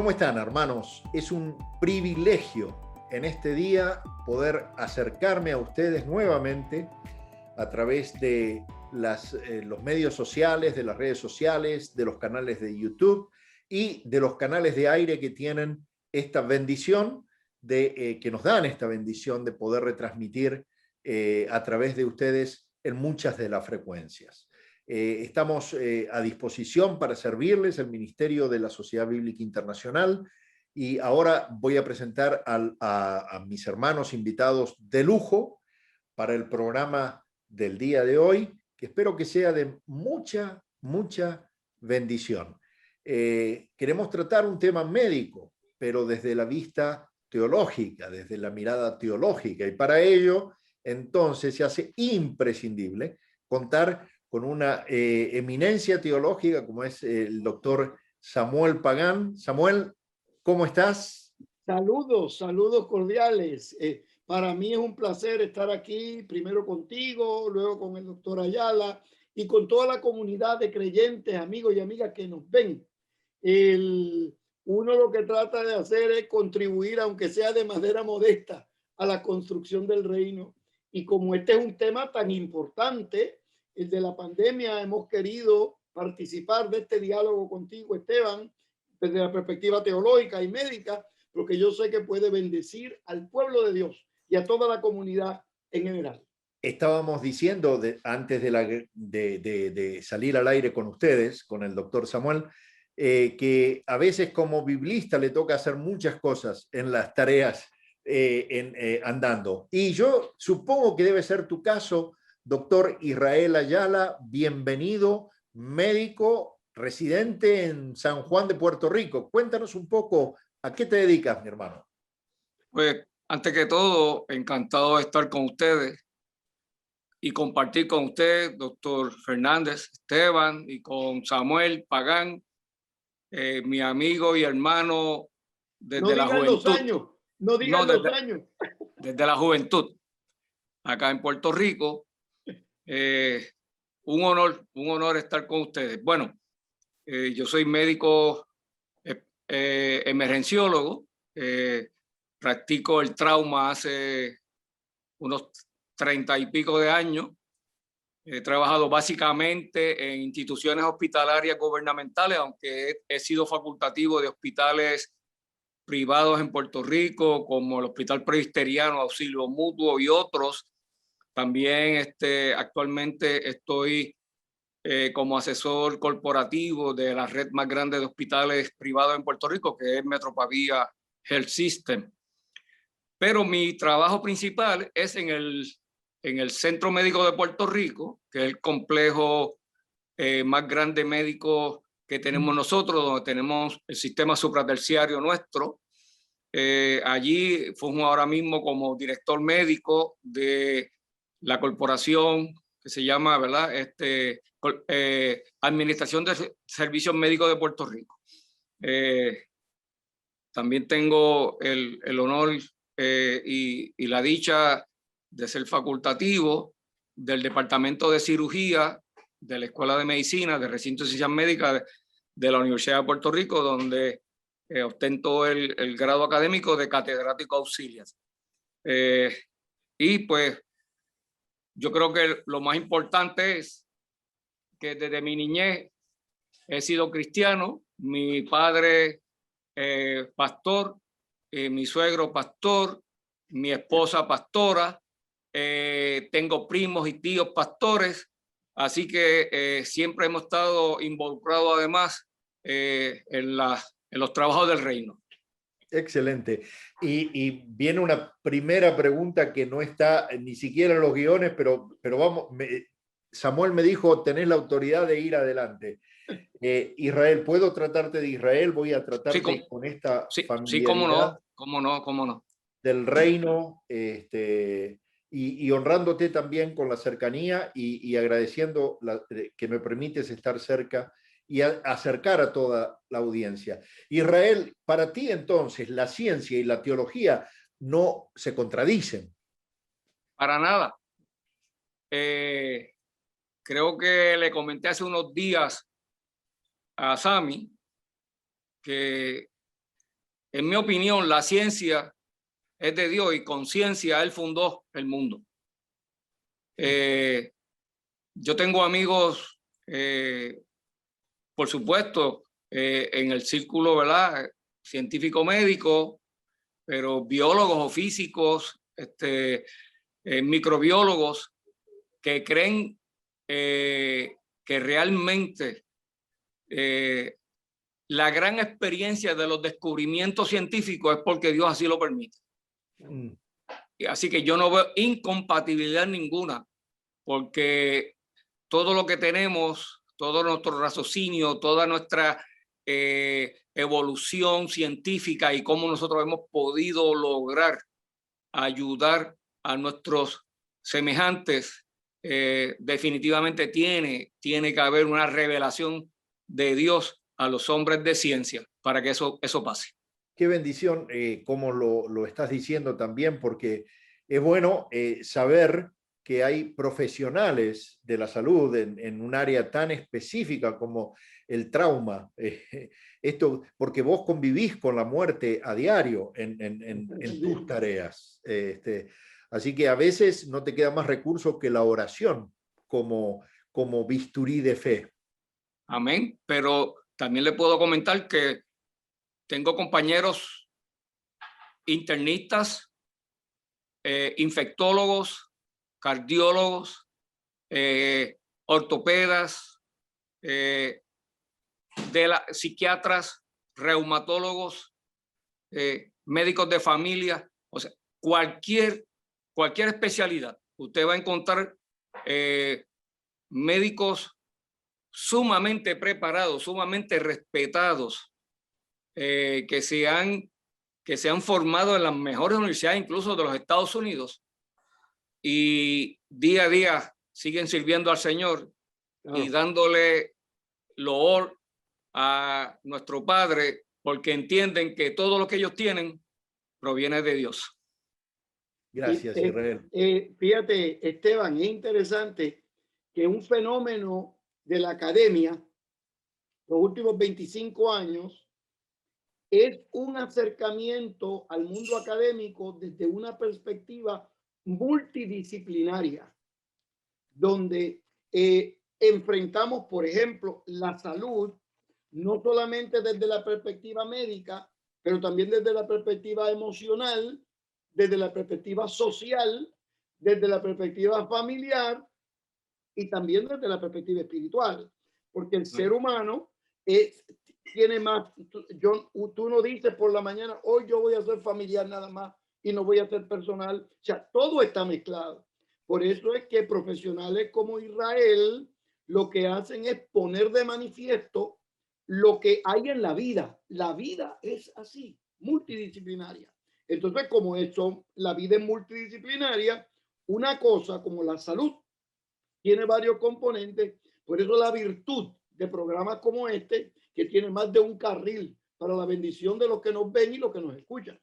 ¿Cómo están, hermanos? Es un privilegio en este día poder acercarme a ustedes nuevamente a través de los medios sociales, de las redes sociales, de los canales de YouTube y de los canales de aire que tienen esta bendición, que nos dan esta bendición de poder retransmitir a través de ustedes en muchas de las frecuencias. Estamos a disposición para servirles, el Ministerio de la Sociedad Bíblica Internacional, y ahora voy a presentar a mis hermanos invitados de lujo para el programa del día de hoy, que espero que sea de mucha bendición. Queremos tratar un tema médico, pero desde la vista teológica, desde la mirada teológica, y para ello entonces se hace imprescindible contar con una eminencia teológica como es el doctor Samuel Pagán. Samuel, ¿cómo estás? Saludos cordiales. Para mí es un placer estar aquí, primero contigo, luego con el doctor Ayala y con toda la comunidad de creyentes, amigos y amigas que nos ven. Uno lo que trata de hacer es contribuir, aunque sea de manera modesta, a la construcción del reino. Y como este es un tema tan importante, el de la pandemia, hemos querido participar de este diálogo contigo, Esteban, desde la perspectiva teológica y médica, porque yo sé que puede bendecir al pueblo de Dios y a toda la comunidad en general. Estábamos diciendo antes de salir al aire con ustedes, con el doctor Samuel, que a veces como biblista le toca hacer muchas cosas en las tareas andando. Y yo supongo que debe ser tu caso, doctor Israel Ayala, bienvenido, médico residente en San Juan de Puerto Rico. Cuéntanos un poco a qué te dedicas, mi hermano. Pues, antes que todo, encantado de estar con ustedes y compartir con usted, doctor Fernández Esteban, y con Samuel Pagán, mi amigo y hermano desde la juventud. No digan los años. Desde la juventud, acá en Puerto Rico. Un honor estar con ustedes. Bueno, yo soy médico emergenciólogo. Practico el trauma hace unos 30 y pico de años. He trabajado básicamente en instituciones hospitalarias gubernamentales, aunque he sido facultativo de hospitales privados en Puerto Rico, como el Hospital Presbiteriano, Auxilio Mutuo y otros. También actualmente estoy como asesor corporativo de la red más grande de hospitales privados en Puerto Rico, que es Metropavia Health System. Pero mi trabajo principal es en el Centro Médico de Puerto Rico, que es el complejo más grande médico que tenemos nosotros, donde tenemos el sistema supraterciario nuestro. Allí funjo ahora mismo como director médico de la corporación que se llama, ¿verdad? Administración de Servicios Médicos de Puerto Rico. También tengo el honor y la dicha de ser facultativo del Departamento de Cirugía de la Escuela de Medicina, de Recinto de Ciencias Médicas de la Universidad de Puerto Rico, donde ostento el grado académico de catedrático auxiliar. Y pues yo creo que lo más importante es que desde mi niñez he sido cristiano. Mi padre pastor, mi suegro pastor, mi esposa pastora, tengo primos y tíos pastores, así que siempre hemos estado involucrados además en los trabajos del reino. Excelente. Y viene una primera pregunta que no está ni siquiera en los guiones, pero vamos, Samuel me dijo, tenés la autoridad de ir adelante. Israel, ¿puedo tratarte de Israel? Voy a tratarte con esta familiaridad. Cómo no. Del reino, y honrándote también con la cercanía y agradeciendo que me permites estar cerca y acercar a toda la audiencia. Israel, para ti entonces la ciencia y la teología no se contradicen. Para nada. Creo que le comenté hace unos días a Sami que En mi opinión, la ciencia es de Dios y con ciencia Él fundó el mundo. Yo tengo amigos, por supuesto, en el círculo, ¿verdad?, científico-médico, pero biólogos o físicos, microbiólogos, que creen que realmente la gran experiencia de los descubrimientos científicos es porque Dios así lo permite. Así que yo no veo incompatibilidad ninguna, porque todo lo que tenemos, todo nuestro raciocinio, toda nuestra evolución científica y cómo nosotros hemos podido lograr ayudar a nuestros semejantes, definitivamente tiene que haber una revelación de Dios a los hombres de ciencia para que eso pase. Qué bendición, como lo estás diciendo también, porque es bueno saber que hay profesionales de la salud en un área tan específica como el trauma. Esto, porque vos convivís con la muerte a diario en tus tareas. Así que a veces no te queda más recurso que la oración como bisturí de fe. Amén. Pero también le puedo comentar que tengo compañeros internistas, infectólogos, cardiólogos, ortopedas, psiquiatras, reumatólogos, médicos de familia, o sea, cualquier especialidad. Usted va a encontrar médicos sumamente preparados, sumamente respetados, que se han formado en las mejores universidades, incluso de los Estados Unidos, y día a día siguen sirviendo al Señor y dándole loor a nuestro Padre, porque entienden que todo lo que ellos tienen proviene de Dios. Gracias, Israel. Fíjate, Esteban, es interesante que un fenómeno de la academia, los últimos 25 años, es un acercamiento al mundo académico desde una perspectiva multidisciplinaria, donde enfrentamos, por ejemplo, la salud, no solamente desde la perspectiva médica, pero también desde la perspectiva emocional, desde la perspectiva social, desde la perspectiva familiar y también desde la perspectiva espiritual, porque el ser humano tiene más. Tú no dices por la mañana, hoy yo voy a ser familiar nada más y no voy a ser personal. O sea, todo está mezclado. Por eso es que profesionales como Israel lo que hacen es poner de manifiesto lo que hay en la vida. La vida es así, multidisciplinaria. Entonces, como eso, la vida es multidisciplinaria, una cosa como la salud tiene varios componentes. Por eso la virtud de programas como este, que tiene más de un carril para la bendición de los que nos ven y los que nos escuchan.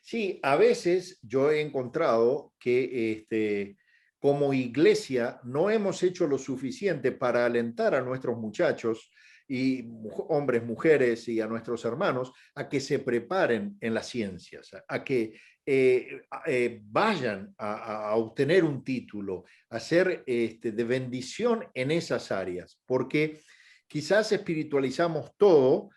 Sí, a veces yo he encontrado que como iglesia no hemos hecho lo suficiente para alentar a nuestros muchachos y hombres, mujeres y a nuestros hermanos a que se preparen en las ciencias, a que vayan a obtener un título, a ser de bendición en esas áreas, porque quizás espiritualizamos todo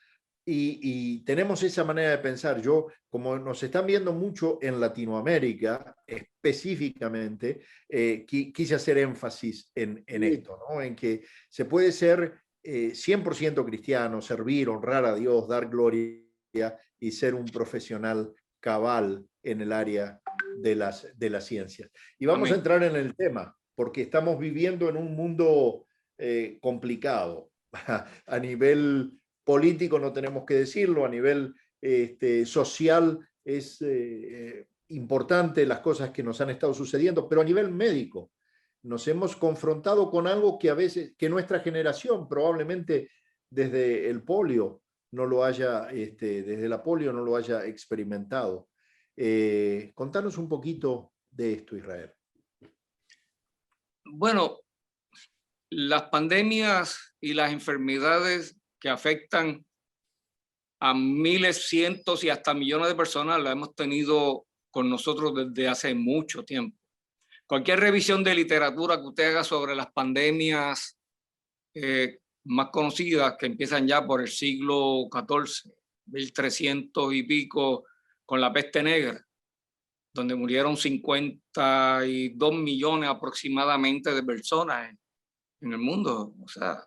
y tenemos esa manera de pensar. Yo, como nos están viendo mucho en Latinoamérica, específicamente, quise hacer énfasis en esto, ¿no? En que se puede ser 100% cristiano, servir, honrar a Dios, dar gloria y ser un profesional cabal en el área de las ciencias. Y vamos a entrar en el tema, porque estamos viviendo en un mundo complicado a nivel político, no tenemos que decirlo, a nivel social es importante las cosas que nos han estado sucediendo, pero a nivel médico nos hemos confrontado con algo que a veces, que nuestra generación probablemente desde el polio no lo haya, desde la polio no lo haya experimentado. Contanos un poquito de esto, Israel. Bueno, las pandemias y las enfermedades que afectan a miles, cientos y hasta millones de personas la hemos tenido con nosotros desde hace mucho tiempo. Cualquier revisión de literatura que usted haga sobre las pandemias más conocidas, que empiezan ya por el siglo XIV, 1300 y pico, con la peste negra, donde murieron 52 millones aproximadamente de personas en el mundo. O sea,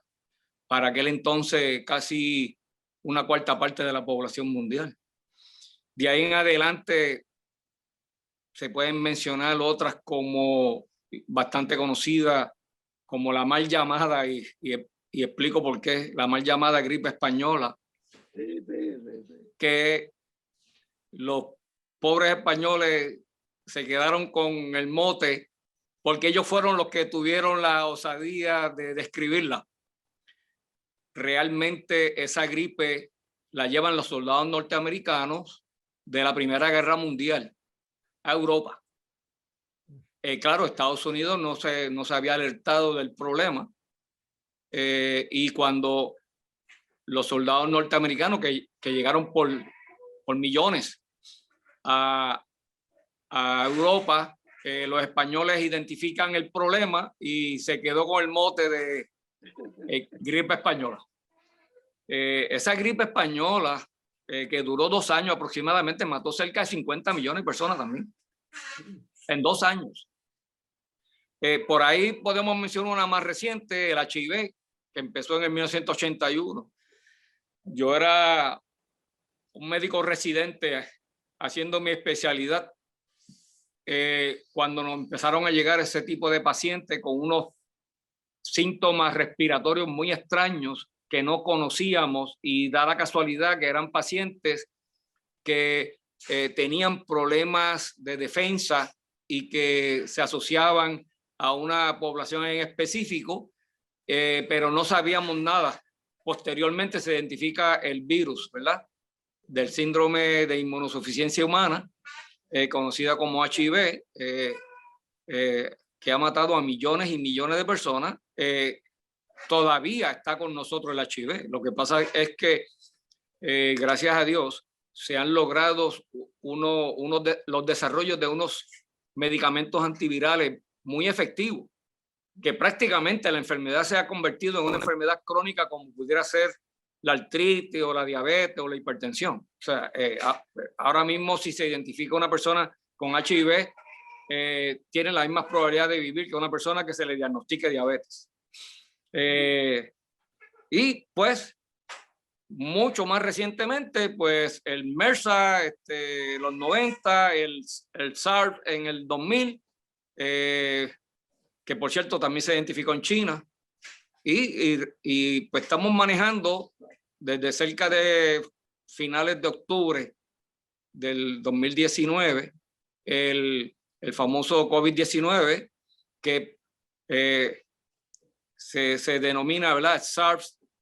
para aquel entonces casi una cuarta parte de la población mundial. De ahí en adelante se pueden mencionar otras como bastante conocidas, como la mal llamada, y explico por qué, la mal llamada gripe española, que los pobres españoles se quedaron con el mote porque ellos fueron los que tuvieron la osadía de describirla. Realmente esa gripe la llevan los soldados norteamericanos de la Primera Guerra Mundial a Europa. Claro, Estados Unidos no se había alertado del problema, y cuando los soldados norteamericanos que llegaron por millones a Europa, los españoles identifican el problema y se quedó con el mote de gripe española. Esa gripe española, que duró 2 años aproximadamente, mató cerca de 50 millones de personas también, en 2 años. Por ahí podemos mencionar una más reciente, el HIV, que empezó en el 1981. Yo era un médico residente haciendo mi especialidad cuando nos empezaron a llegar ese tipo de pacientes con unos síntomas respiratorios muy extraños que no conocíamos, y da la casualidad que eran pacientes que tenían problemas de defensa y que se asociaban a una población en específico, pero no sabíamos nada. Posteriormente se identifica el virus, ¿verdad?, del síndrome de inmunosuficiencia humana, conocida como HIV, que ha matado a millones y millones de personas. Todavía está con nosotros el HIV. Lo que pasa es que, gracias a Dios, se han logrado los desarrollos de unos medicamentos antivirales muy efectivos, que prácticamente la enfermedad se ha convertido en una enfermedad crónica, como pudiera ser la artritis o la diabetes o la hipertensión. O sea, ahora mismo, si se identifica una persona con HIV, tiene la misma probabilidad de vivir que una persona que se le diagnostique diabetes. Y pues mucho más recientemente, pues el MRSA, los 90, el SARS en el 2000, que por cierto también se identificó en China, y pues estamos manejando desde cerca de finales de octubre del 2019 el famoso COVID-19, que se denomina, ¿verdad?,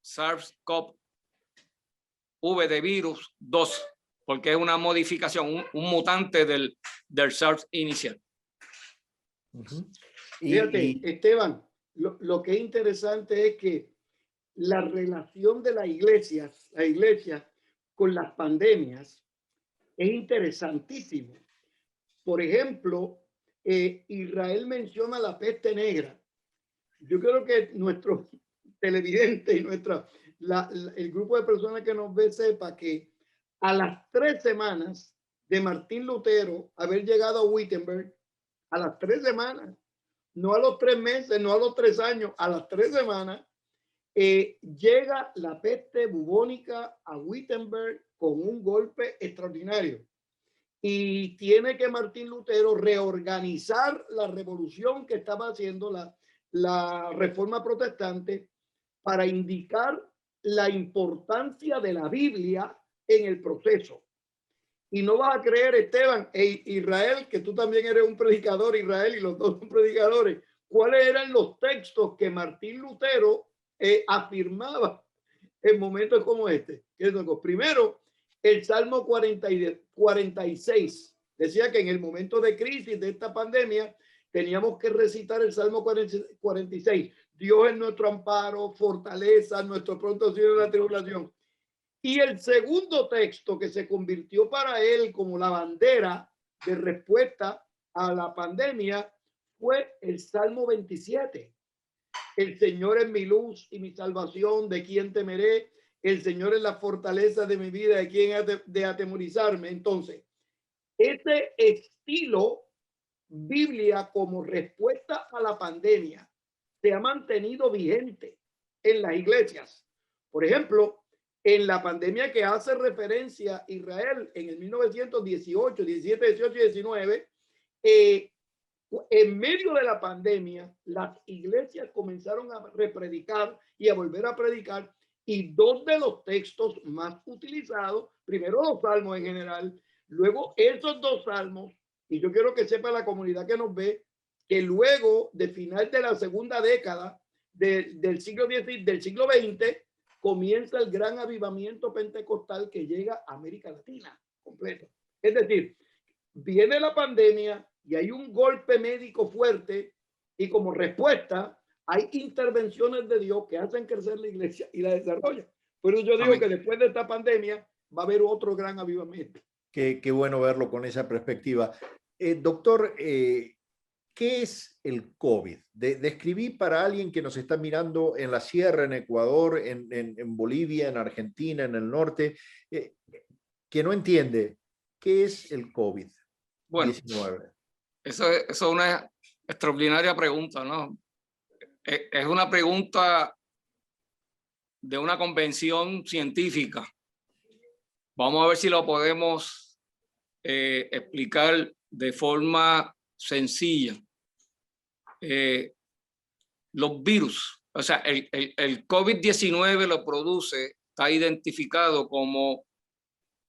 SARS-CoV de virus 2, porque es una modificación, un mutante del SARS inicial. Fíjate, Esteban, lo que es interesante es que la relación de la iglesia con las pandemias es interesantísimo. Por ejemplo, Israel menciona la peste negra. Yo creo que nuestros televidentes y el grupo de personas que nos ve sepa que a las 3 semanas de Martín Lutero haber llegado a Wittenberg, a las 3 semanas, no a los 3 meses, no a los 3 años, a las 3 semanas, llega la peste bubónica a Wittenberg con un golpe extraordinario. Y tiene que Martín Lutero reorganizar la revolución que estaba haciendo la reforma protestante para indicar la importancia de la Biblia en el proceso. Y no vas a creer, Esteban, Israel, que tú también eres un predicador, Israel, y los dos son predicadores, cuáles eran los textos que Martín Lutero afirmaba en momentos como este. Primero, el Salmo 46 decía que en el momento de crisis de esta pandemia teníamos que recitar el Salmo 46. Dios es nuestro amparo, fortaleza, nuestro pronto auxilio en la tribulación. Y el segundo texto que se convirtió para él como la bandera de respuesta a la pandemia fue el Salmo 27. El Señor es mi luz y mi salvación, ¿de quién temeré? El Señor es la fortaleza de mi vida, ¿de quién ha de atemorizarme? Entonces, este estilo Biblia como respuesta a la pandemia se ha mantenido vigente en las iglesias. Por ejemplo, en la pandemia que hace referencia Israel en el 1918, 17, 18 y 19, en medio de la pandemia, las iglesias comenzaron a repredicar y a volver a predicar, y dos de los textos más utilizados, primero los salmos en general, luego esos dos salmos, y yo quiero que sepa la comunidad que nos ve, que luego de final de la segunda década del siglo XX, comienza el gran avivamiento pentecostal que llega a América Latina completo. Es decir, viene la pandemia y hay un golpe médico fuerte, y como respuesta hay intervenciones de Dios que hacen crecer la iglesia y la desarrollan. Pero yo digo que después de esta pandemia va a haber otro gran avivamiento. Qué bueno verlo con esa perspectiva. Doctor, ¿qué es el COVID? Describí para alguien que nos está mirando en la sierra, en Ecuador, en Bolivia, en Argentina, en el norte, que no entiende, ¿qué es el COVID-19? Bueno, eso es una extraordinaria pregunta, ¿no? Es una pregunta de una convención científica. Vamos a ver si lo podemos explicar de forma sencilla. Los virus, o sea, el COVID-19 lo produce, está identificado como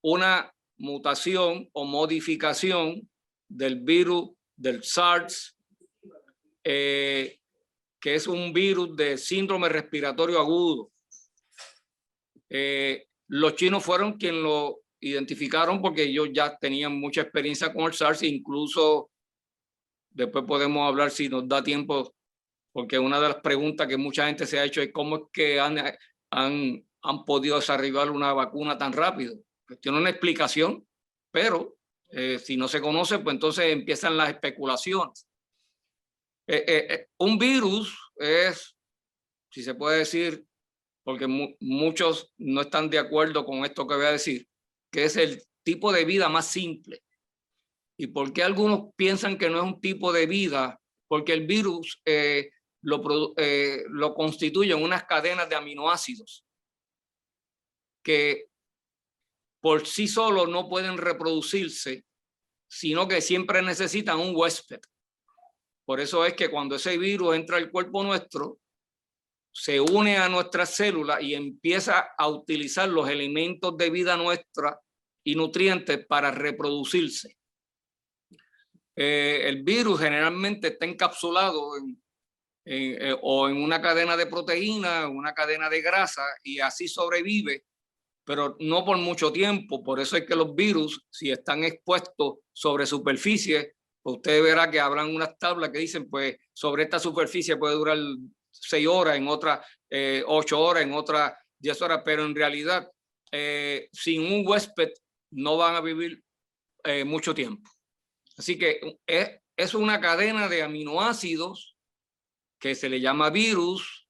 una mutación o modificación del virus del SARS, que es un virus de síndrome respiratorio agudo. Los chinos fueron quienes lo identificaron porque ellos ya tenían mucha experiencia con el SARS, incluso después podemos hablar si nos da tiempo, porque una de las preguntas que mucha gente se ha hecho es cómo es que han podido desarrollar una vacuna tan rápido. Tiene una explicación, pero si no se conoce, pues entonces empiezan las especulaciones. Un virus es, si se puede decir, porque muchos no están de acuerdo con esto que voy a decir, que es el tipo de vida más simple. ¿Y por qué algunos piensan que no es un tipo de vida? Porque el virus lo constituyen unas cadenas de aminoácidos que por sí solos no pueden reproducirse, sino que siempre necesitan un huésped. Por eso es que cuando ese virus entra al cuerpo nuestro, se une a nuestras células y empieza a utilizar los elementos de vida nuestra y nutrientes para reproducirse. El virus generalmente está encapsulado o en una cadena de proteína, una cadena de grasa, y así sobrevive, pero no por mucho tiempo. Por eso es que los virus, si están expuestos sobre superficie, pues usted verá que habrán unas tablas que dicen, pues sobre esta superficie puede durar 6 horas, en otra 8 horas, en otra 10 horas, pero en realidad sin un huésped no van a vivir mucho tiempo. Así que es una cadena de aminoácidos que se le llama virus,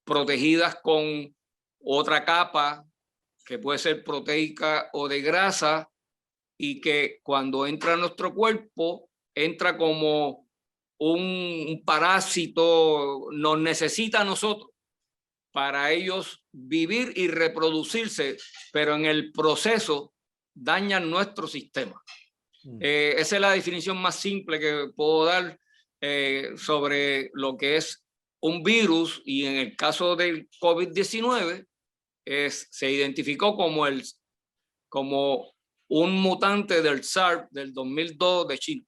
protegidas con otra capa que puede ser proteica o de grasa, y que cuando entra a nuestro cuerpo entra como un parásito, nos necesita a nosotros para ellos vivir y reproducirse, pero en el proceso dañan nuestro sistema. Esa es la definición más simple que puedo dar sobre lo que es un virus, y en el caso del COVID-19 se identificó como un mutante del SARS del 2002 de China.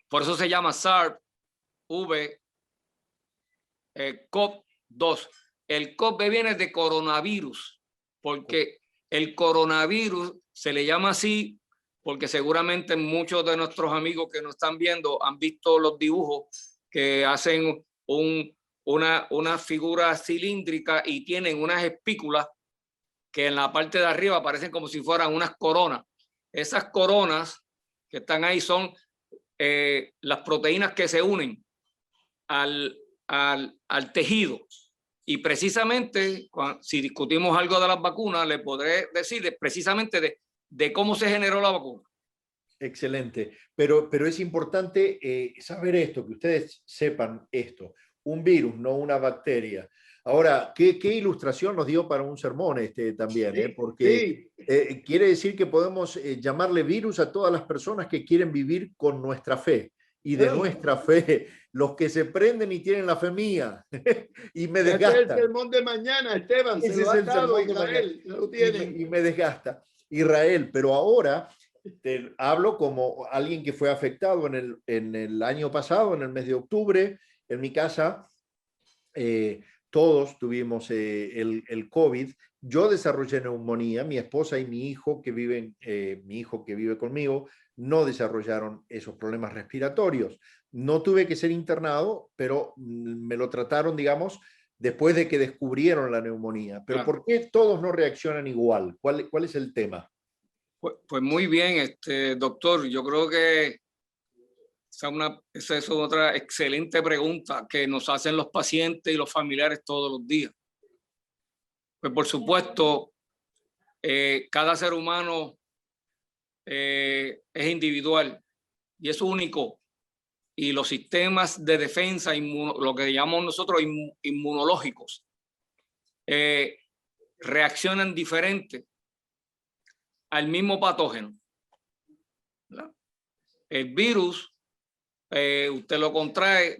Por eso se llama SARS-CoV-2. El COVID viene de coronavirus, porque el coronavirus se le llama así porque seguramente muchos de nuestros amigos que nos están viendo han visto los dibujos que hacen una figura cilíndrica y tienen unas espículas que en la parte de arriba parecen como si fueran unas coronas. Esas coronas que están ahí son las proteínas que se unen al tejido. Y precisamente, si discutimos algo de las vacunas, le podré decir precisamente de cómo se generó la vacuna. Excelente. Pero es importante saber esto, que ustedes sepan esto. Un virus, no una bacteria. Ahora, ¿qué ilustración nos dio para un sermón también? Porque quiere decir que podemos llamarle virus a todas las personas que quieren vivir con nuestra fe. Y de nuestra fe, los que se prenden y tienen la fe mía y me desgastan. Este es el sermón de mañana, Esteban. Ese se lo es ha el dado sermón de Israel. mañana. Lo tienen. Y me desgasta. Israel, pero ahora te hablo como alguien que fue afectado en el año pasado, en el mes de octubre. En mi casa, todos tuvimos el COVID. Yo desarrollé neumonía. Mi esposa y mi hijo que vive conmigo no desarrollaron esos problemas respiratorios. No tuve que ser internado, pero me lo trataron, digamos, después de que descubrieron la neumonía. Pero ¿por qué todos no reaccionan igual? ¿Cuál es el tema? Pues muy bien, doctor. Yo creo que esa es otra excelente pregunta que nos hacen los pacientes y los familiares todos los días. Pues por supuesto, cada ser humano es individual y es único. Y los sistemas de defensa, lo que llamamos nosotros inmunológicos, reaccionan diferente al mismo patógeno, ¿verdad? El virus, usted lo contrae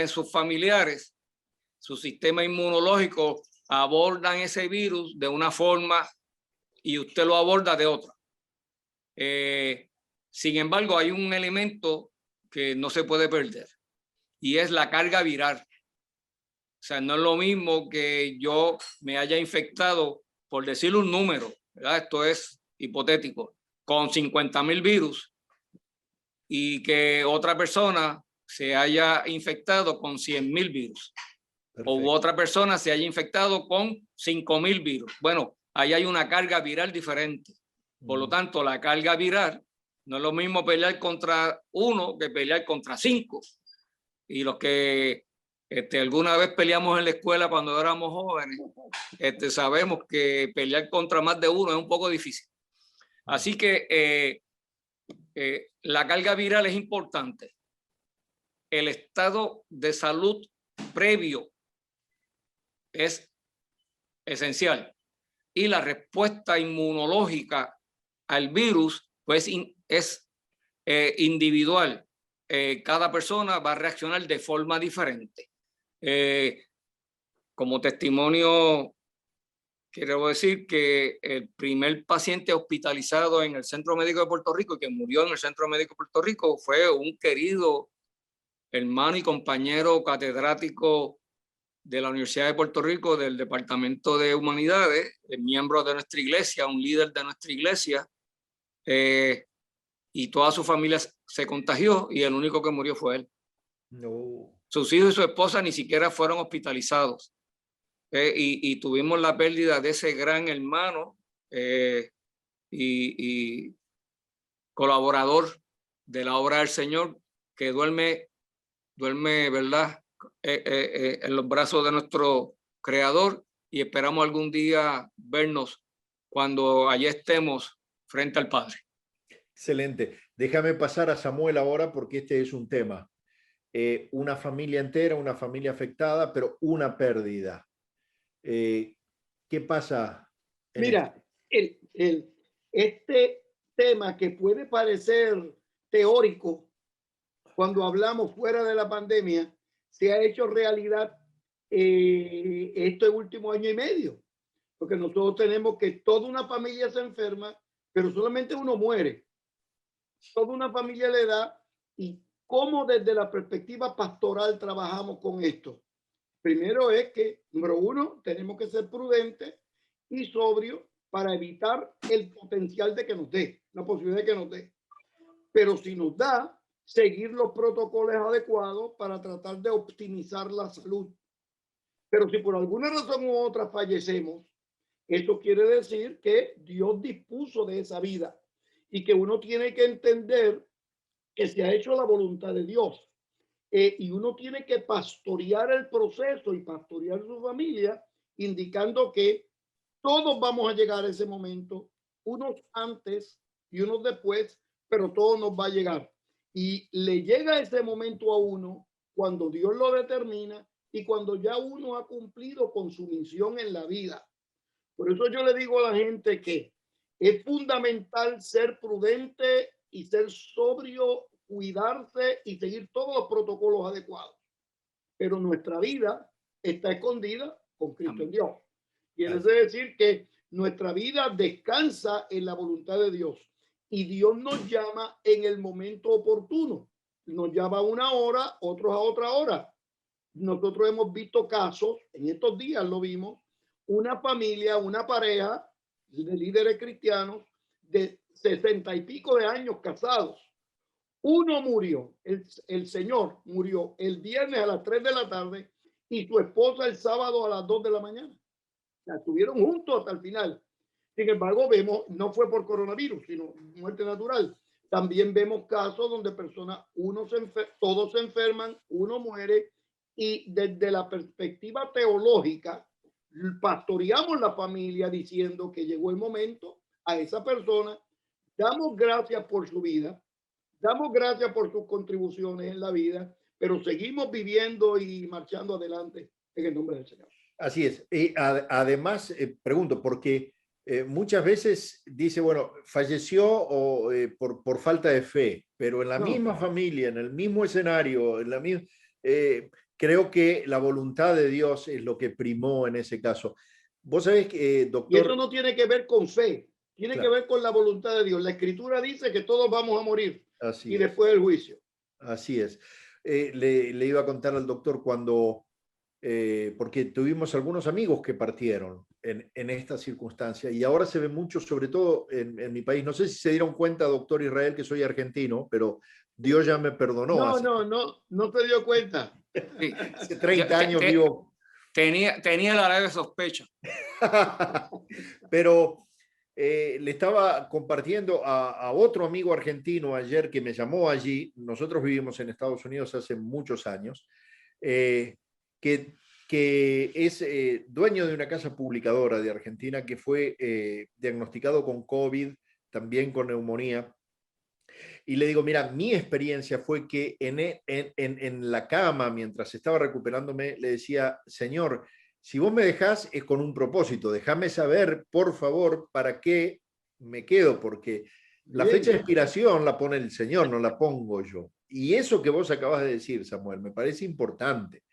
en sus familiares, su sistema inmunológico abordan ese virus de una forma y usted lo aborda de otra. Sin embargo, hay un elemento que no se puede perder y es la carga viral. O sea, no es lo mismo que yo me haya infectado, por decir un número, ¿verdad? Esto es hipotético, con 50,000 virus y que otra persona se haya infectado con 100,000 virus. Perfecto. O otra persona se haya infectado con 5,000 virus. Bueno, ahí hay una carga viral diferente. Por lo tanto, la carga viral no es lo mismo pelear contra uno que pelear contra 5. Y los que alguna vez peleamos en la escuela cuando éramos jóvenes, sabemos que pelear contra más de uno es un poco difícil. Así que la carga viral es importante. El estado de salud previo es esencial. Y la respuesta inmunológica al virus pues es individual. Cada persona va a reaccionar de forma diferente. Como testimonio, quiero decir que el primer paciente hospitalizado en el Centro Médico de Puerto Rico y que murió en el Centro Médico de Puerto Rico fue un querido hermano y compañero catedrático de la Universidad de Puerto Rico, del Departamento de Humanidades, miembro de nuestra iglesia, un líder de nuestra iglesia, y toda su familia se contagió y el único que murió fue él. No. Sus hijos y su esposa ni siquiera fueron hospitalizados. Y tuvimos la pérdida de ese gran hermano y colaborador de la obra del Señor que duerme, ¿verdad? En los brazos de nuestro Creador, y esperamos algún día vernos cuando allí estemos frente al Padre. Excelente. Déjame pasar a Samuel ahora porque este es un tema. Una familia entera, una familia afectada, pero una pérdida. ¿Qué pasa? Mira, este tema que puede parecer teórico cuando hablamos fuera de la pandemia, se ha hecho realidad este último año y medio, porque nosotros tenemos que toda una familia se enferma, pero solamente uno muere. Toda una familia le da. ¿Y cómo desde la perspectiva pastoral trabajamos con esto? Primero es que, número uno, tenemos que ser prudentes y sobrios para evitar el potencial de que nos dé, la posibilidad de que nos dé. Pero si nos da, seguir los protocolos adecuados para tratar de optimizar la salud. Pero si por alguna razón u otra fallecemos, Eso quiere decir que Dios dispuso de esa vida y que uno tiene que entender que se ha hecho la voluntad de Dios. Y uno tiene que pastorear el proceso y pastorear su familia, indicando que todos vamos a llegar a ese momento, unos antes y unos después, pero todo nos va a llegar. Y le llega ese momento a uno cuando Dios lo determina y cuando ya uno ha cumplido con su misión en la vida. Por eso yo le digo a la gente que es fundamental ser prudente y ser sobrio, cuidarse y seguir todos los protocolos adecuados. Pero nuestra vida está escondida con Cristo en Dios. Quiere decir que nuestra vida descansa en la voluntad de Dios y Dios nos llama en el momento oportuno. Nos llama a una hora, otros a otra hora. Nosotros hemos visto casos, en estos días lo vimos, una familia, una pareja de líderes cristianos de 60 y pico de años casados. Uno murió, el señor murió el viernes a las 3 de la tarde y su esposa el sábado a las 2 de la mañana. O sea, estuvieron juntos hasta el final. Sin embargo, vemos, no fue por coronavirus, sino muerte natural. También vemos casos donde personas, todos se enferman, uno muere, y desde la perspectiva teológica, pastoreamos la familia diciendo que llegó el momento a esa persona, damos gracias por su vida, damos gracias por sus contribuciones en la vida, pero seguimos viviendo y marchando adelante en el nombre del Señor. Así es. Y además, pregunto, porque muchas veces dice, bueno, falleció por falta de fe, pero en la misma familia, en el mismo escenario, en la misma, creo que la voluntad de Dios es lo que primó en ese caso. Vos sabés que, doctor... Y eso no tiene que ver con fe, tiene que ver con la voluntad de Dios. La Escritura dice que todos vamos a morir y después del juicio. Así es. Le iba a contar al doctor cuando... porque tuvimos algunos amigos que partieron en esta circunstancia y ahora se ve mucho, sobre todo en mi país. No sé si se dieron cuenta, doctor Israel, que soy argentino, pero Dios ya me perdonó. No se dio cuenta. Sí. Hace 30 años vivo. Tenía la leve sospecha. Pero le estaba compartiendo a otro amigo argentino ayer que me llamó allí. Nosotros vivimos en Estados Unidos hace muchos años. Que es dueño de una casa publicadora de Argentina que fue diagnosticado con COVID, también con neumonía. Y le digo, mira, mi experiencia fue que en la cama, mientras estaba recuperándome, le decía, Señor, si vos me dejás es con un propósito, déjame saber, por favor, para qué me quedo, porque la fecha de expiración la pone el Señor, no la pongo yo. Y eso que vos acabas de decir, Samuel, me parece importante,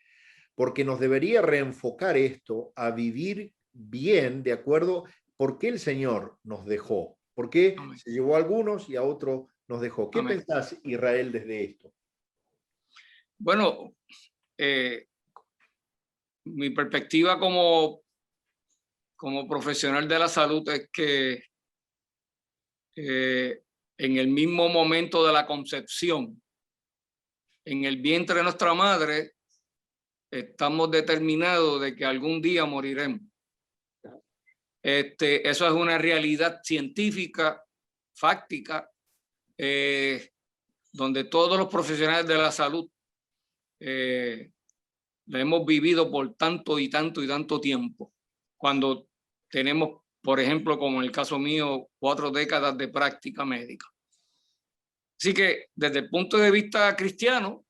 porque nos debería reenfocar esto a vivir bien, de acuerdo, por qué el Señor nos dejó, por qué se llevó a algunos y a otros nos dejó. ¿Qué pensás, Israel, desde esto? Bueno, mi perspectiva como profesional de la salud es que en el mismo momento de la concepción, en el vientre de nuestra madre, estamos determinados de que algún día moriremos. Eso es una realidad científica, fáctica, donde todos los profesionales de la salud la hemos vivido por tanto y tanto y tanto tiempo. Cuando tenemos, por ejemplo, como en el caso mío, 4 décadas de práctica médica. Así que desde el punto de vista cristiano,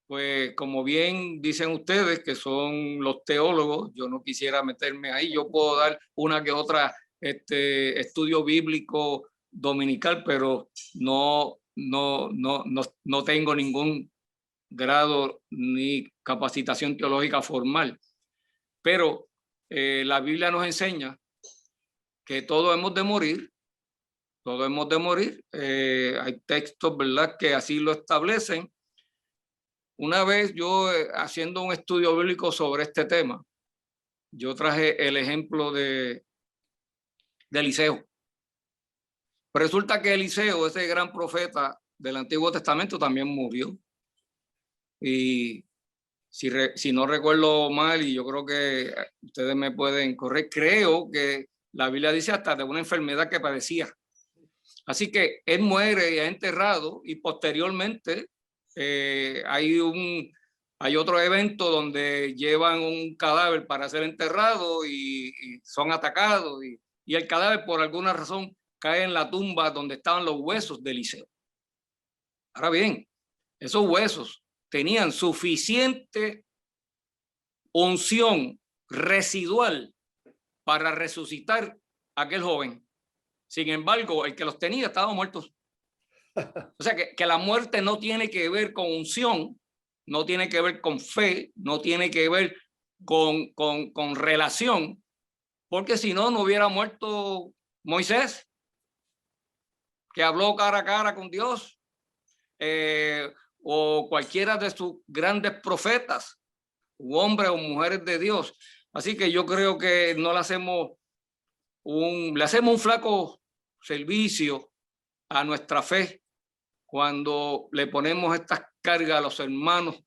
pues como bien dicen ustedes que son los teólogos, yo no quisiera meterme ahí, yo puedo dar una que otra estudio bíblico dominical, pero no tengo ningún grado ni capacitación teológica formal. Pero la Biblia nos enseña que todos hemos de morir, todos hemos de morir. Hay textos, ¿verdad?, que así lo establecen. Una vez yo, haciendo un estudio bíblico sobre este tema, yo traje el ejemplo de Eliseo. Pero resulta que Eliseo, ese gran profeta del Antiguo Testamento, también murió. Y si no recuerdo mal, y yo creo que ustedes me pueden corregir, creo que la Biblia dice hasta de una enfermedad que padecía. Así que él muere y es enterrado, y posteriormente hay otro evento donde llevan un cadáver para ser enterrado y son atacados, y el cadáver por alguna razón cae en la tumba donde estaban los huesos de Eliseo. Ahora bien, esos huesos tenían suficiente unción residual para resucitar a aquel joven. Sin embargo, el que los tenía estaba muerto. O sea que la muerte no tiene que ver con unción, no tiene que ver con fe, no tiene que ver con relación, porque si no, no hubiera muerto Moisés, que habló cara a cara con Dios, o cualquiera de sus grandes profetas, u hombres o mujeres de Dios. Así que yo creo que no le hacemos un flaco servicio a nuestra fe cuando le ponemos estas cargas a los hermanos,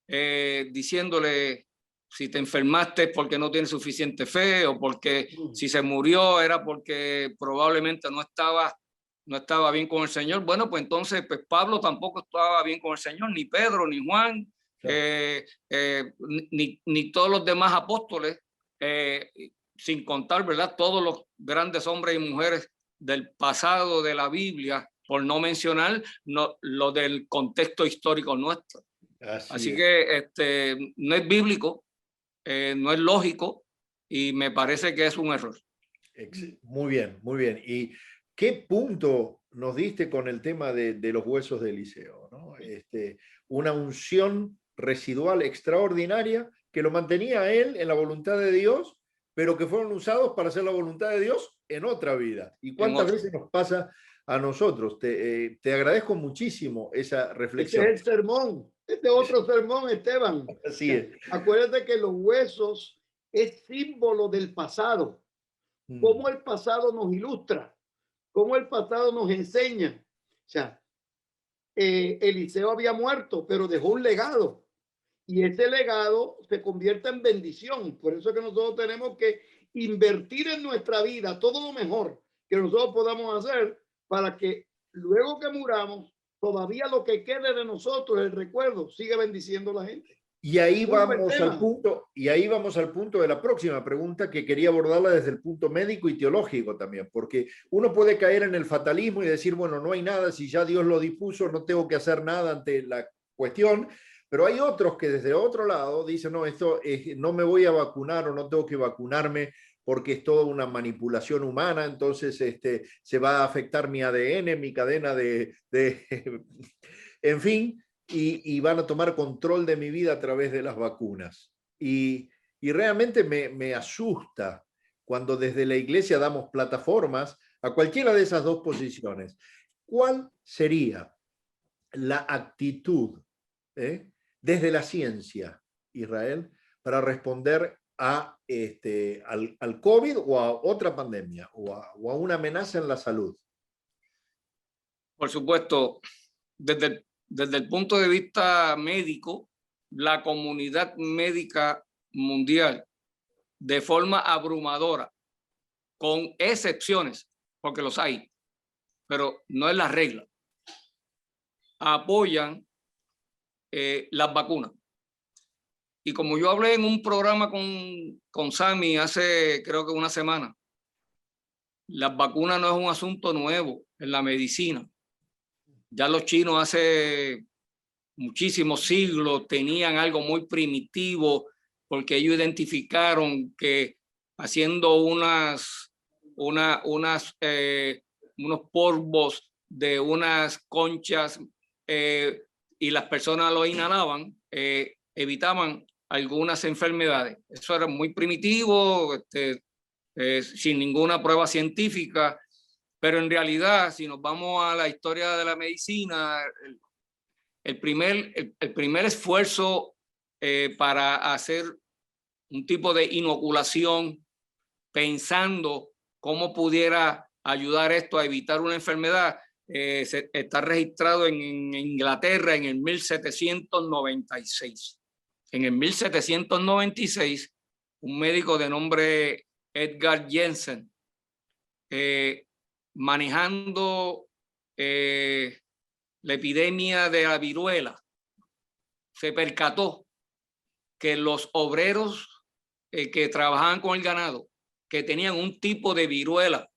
diciéndole: si te enfermaste es porque no tienes suficiente fe, o porque si se murió era porque probablemente no estaba bien con el Señor. Bueno, pues entonces pues Pablo tampoco estaba bien con el Señor, ni Pedro, ni Juan, ni todos los demás apóstoles, sin contar, ¿verdad?, todos los grandes hombres y mujeres del pasado de la Biblia, por no mencionar lo del contexto histórico nuestro. Así que no es bíblico, no es lógico, y me parece que es un error. Muy bien, muy bien. ¿Y qué punto nos diste con el tema de los huesos de Eliseo, ¿no? Una unción residual extraordinaria que lo mantenía a él en la voluntad de Dios, pero que fueron usados para hacer la voluntad de Dios en otra vida. ¿Y cuántas veces nos pasa a nosotros? Te agradezco muchísimo esa reflexión. Este es el sermón, este otro sermón, Esteban. Así es. Acuérdate que los huesos es símbolo del pasado. Cómo el pasado nos ilustra, cómo el pasado nos enseña. O sea, Eliseo había muerto, pero dejó un legado. Y ese legado se convierte en bendición. Por eso es que nosotros tenemos que invertir en nuestra vida todo lo mejor que nosotros podamos hacer, para que luego que muramos, todavía lo que quede de nosotros, el recuerdo, sigue bendiciendo a la gente. Y ahí vamos al punto de la próxima pregunta, que quería abordarla desde el punto médico y teológico también, porque uno puede caer en el fatalismo y decir, bueno, no hay nada, si ya Dios lo dispuso, no tengo que hacer nada ante la cuestión. Pero hay otros que desde otro lado dicen, no, esto no me voy a vacunar, o no tengo que vacunarme porque es toda una manipulación humana, entonces se va a afectar mi ADN, mi cadena en fin, y van a tomar control de mi vida a través de las vacunas. Y realmente me asusta cuando desde la iglesia damos plataformas a cualquiera de esas dos posiciones. ¿Cuál sería la actitud desde la ciencia, Israel, para responder al COVID o a otra pandemia o a una amenaza en la salud? Por supuesto, desde el punto de vista médico, la comunidad médica mundial, de forma abrumadora, con excepciones, porque los hay, pero no es la regla, apoyan las vacunas. Y como yo hablé en un programa con Sammy hace creo que una semana, las vacunas no es un asunto nuevo en la medicina. Ya los chinos hace muchísimos siglos tenían algo muy primitivo, porque ellos identificaron que haciendo unos polvos de unas conchas y las personas lo inhalaban, evitaban algunas enfermedades. Eso era muy primitivo, sin ninguna prueba científica, pero en realidad, si nos vamos a la historia de la medicina, el primer esfuerzo para hacer un tipo de inoculación, pensando cómo pudiera ayudar esto a evitar una enfermedad, está registrado en Inglaterra en el 1796. en el 1796, un médico de nombre Edgar Jensen, manejando la epidemia de la viruela, se percató que los obreros que trabajaban con el ganado, que tenían un tipo de viruela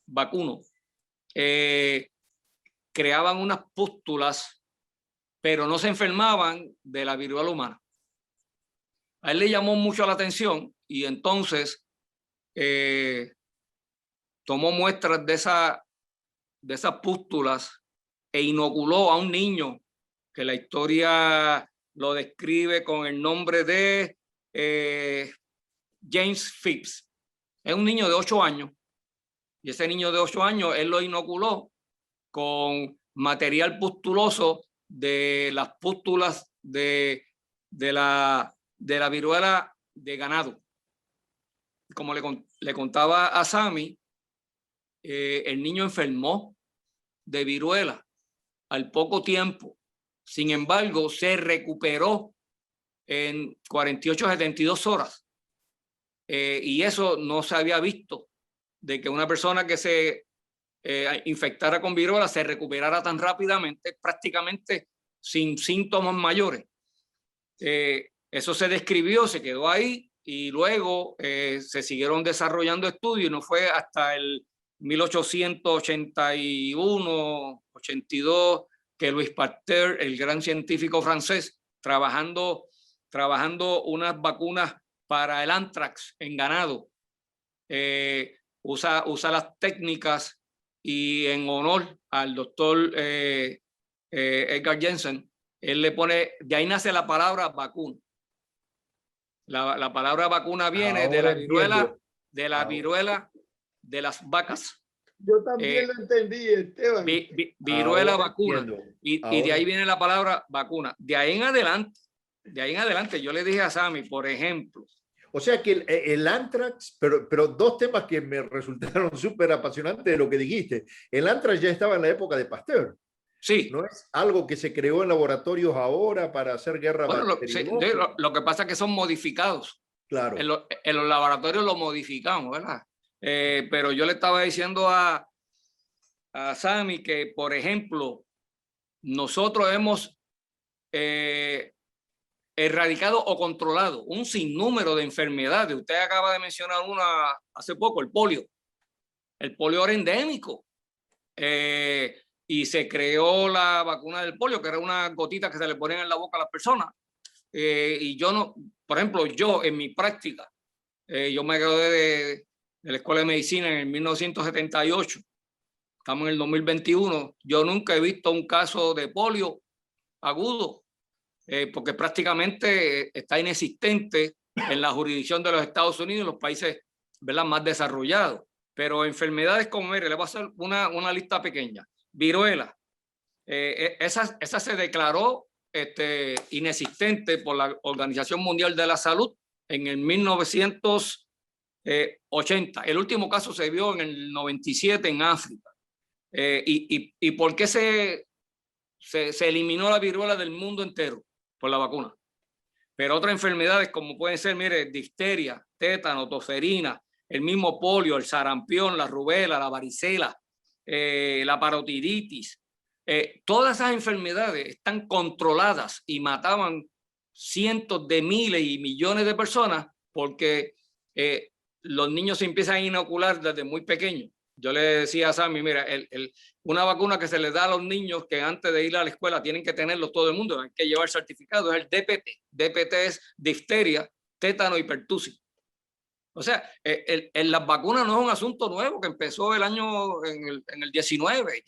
vacuno, creaban unas pústulas, pero no se enfermaban de la viruela humana. A él le llamó mucho la atención y entonces tomó muestras de esas pústulas e inoculó a un niño que la historia lo describe con el nombre de James Phipps. Es un niño de 8 años y ese niño de 8 años él lo inoculó con material pustuloso de las pústulas de la viruela de ganado. Como le contaba a Sammy, el niño enfermó de viruela al poco tiempo. Sin embargo, se recuperó en 48 a 72 horas. Y eso no se había visto, de que una persona que se infectara con viruela se recuperara tan rápidamente, prácticamente sin síntomas mayores. Eso se describió, se quedó ahí y luego se siguieron desarrollando estudios y no fue hasta el 1881, 82, que Louis Pasteur, el gran científico francés, trabajando unas vacunas para el anthrax en ganado, usa las técnicas y en honor al doctor Edgar Jensen, él le pone, de ahí nace la palabra vacuna. La palabra vacuna viene de la viruela, viruela de las vacas. Yo también lo entendí, Esteban. Viruela vacuna. Y de ahí viene la palabra vacuna. De ahí en adelante, yo le dije a Sammy, por ejemplo. O sea que el anthrax, pero dos temas que me resultaron súper apasionantes de lo que dijiste. El anthrax ya estaba en la época de Pasteur. Sí. No es algo que se creó en laboratorios ahora para hacer guerra. Bueno, lo que pasa es que son modificados. Claro. En los laboratorios lo modificamos, ¿verdad? Pero yo le estaba diciendo a Sammy que, por ejemplo, nosotros hemos erradicado o controlado un sinnúmero de enfermedades. Usted acaba de mencionar una hace poco, el polio. El polio era endémico. Y se creó la vacuna del polio, que era una gotita que se le ponían en la boca a las personas. Y yo no, por ejemplo, yo en mi práctica, yo me gradué de la Escuela de Medicina en el 1978. Estamos en el 2021. Yo nunca he visto un caso de polio agudo, porque prácticamente está inexistente en la jurisdicción de los Estados Unidos y los países, ¿verdad?, más desarrollados. Pero enfermedades como, mire, le voy a hacer una lista pequeña. Viruela, esa se declaró inexistente por la Organización Mundial de la Salud en el 1980. El último caso se vio en el 97 en África. ¿Y por qué se eliminó la viruela del mundo entero? Por la vacuna. Pero otras enfermedades como pueden ser, mire, difteria, tétano, tosferina, el mismo polio, el sarampión, la rubela, la varicela, la parotiditis, todas esas enfermedades están controladas y mataban cientos de miles y millones de personas porque los niños se empiezan a inocular desde muy pequeños. Yo le decía a Sammy, mira, una vacuna que se les da a los niños que antes de ir a la escuela tienen que tenerlo todo el mundo, hay que llevar certificado, es el DPT. DPT es difteria, tétano y pertussis. O sea, las vacunas no es un asunto nuevo que empezó en el 19.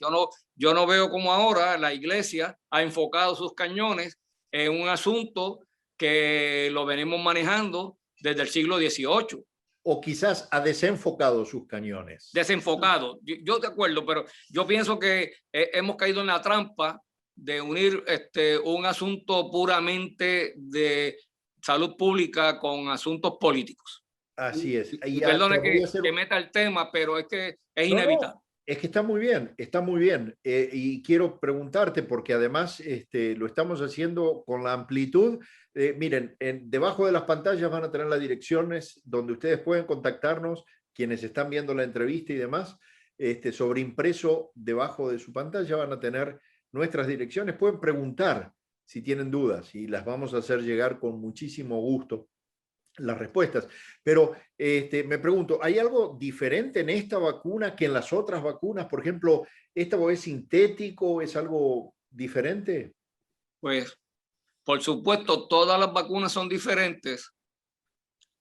Yo no veo cómo ahora la iglesia ha enfocado sus cañones en un asunto que lo venimos manejando desde el siglo XVIII. O quizás ha desenfocado sus cañones. Desenfocado. Yo de acuerdo, pero yo pienso que hemos caído en la trampa de unir un asunto puramente de salud pública con asuntos políticos. Así es. Y perdone que meta el tema, pero es que es inevitable. Es que está muy bien, está muy bien. Y quiero preguntarte, porque además lo estamos haciendo con la amplitud. Miren, debajo de las pantallas van a tener las direcciones donde ustedes pueden contactarnos, quienes están viendo la entrevista y demás. Sobre impreso debajo de su pantalla van a tener nuestras direcciones. Pueden preguntar si tienen dudas y las vamos a hacer llegar con muchísimo gusto las respuestas. Pero me pregunto, ¿hay algo diferente en esta vacuna que en las otras vacunas? Por ejemplo, ¿esta es sintético? ¿Es algo diferente? Pues, por supuesto, todas las vacunas son diferentes,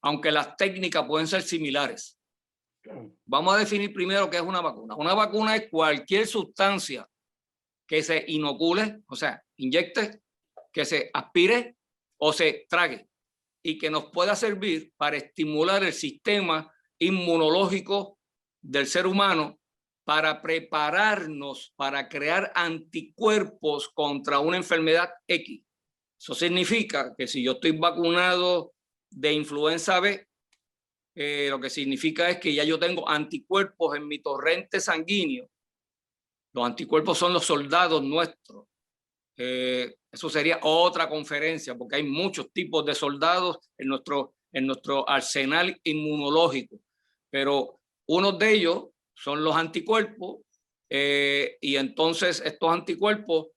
aunque las técnicas pueden ser similares. Vamos a definir primero qué es una vacuna. Una vacuna es cualquier sustancia que se inocule, o sea, inyecte, que se aspire o se trague, y que nos pueda servir para estimular el sistema inmunológico del ser humano para prepararnos para crear anticuerpos contra una enfermedad X. Eso significa que si yo estoy vacunado de influenza B, lo que significa es que ya yo tengo anticuerpos en mi torrente sanguíneo. Los anticuerpos son los soldados nuestros. Eso sería otra conferencia, porque hay muchos tipos de soldados en nuestro arsenal inmunológico, pero uno de ellos son los anticuerpos, y entonces estos anticuerpos,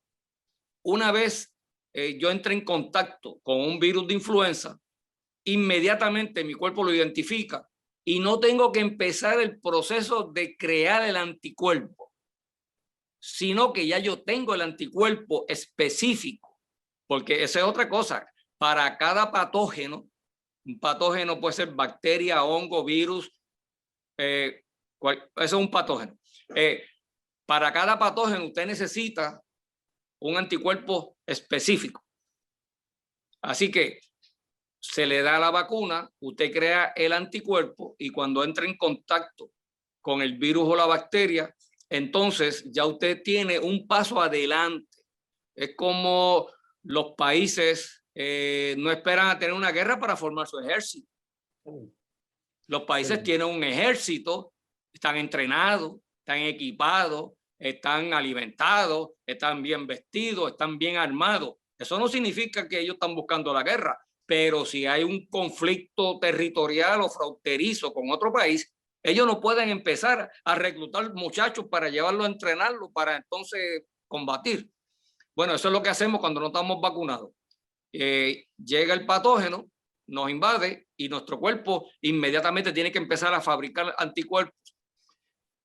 una vez yo entre en contacto con un virus de influenza, inmediatamente mi cuerpo lo identifica y no tengo que empezar el proceso de crear el anticuerpo, sino que ya yo tengo el anticuerpo específico, porque esa es otra cosa. Para cada patógeno, un patógeno puede ser bacteria, hongo, virus, eso es un patógeno. Para cada patógeno usted necesita un anticuerpo específico. Así que se le da la vacuna, usted crea el anticuerpo y cuando entra en contacto con el virus o la bacteria, entonces ya usted tiene un paso adelante. Es como los países no esperan a tener una guerra para formar su ejército. Los países tienen un ejército, están entrenados, están equipados, están alimentados, están bien vestidos, están bien armados. Eso no significa que ellos están buscando la guerra, pero si hay un conflicto territorial o fronterizo con otro país, ellos no pueden empezar a reclutar muchachos para llevarlos a entrenarlos para entonces combatir. Bueno, eso es lo que hacemos cuando no estamos vacunados. Llega el patógeno, nos invade y nuestro cuerpo inmediatamente tiene que empezar a fabricar anticuerpos.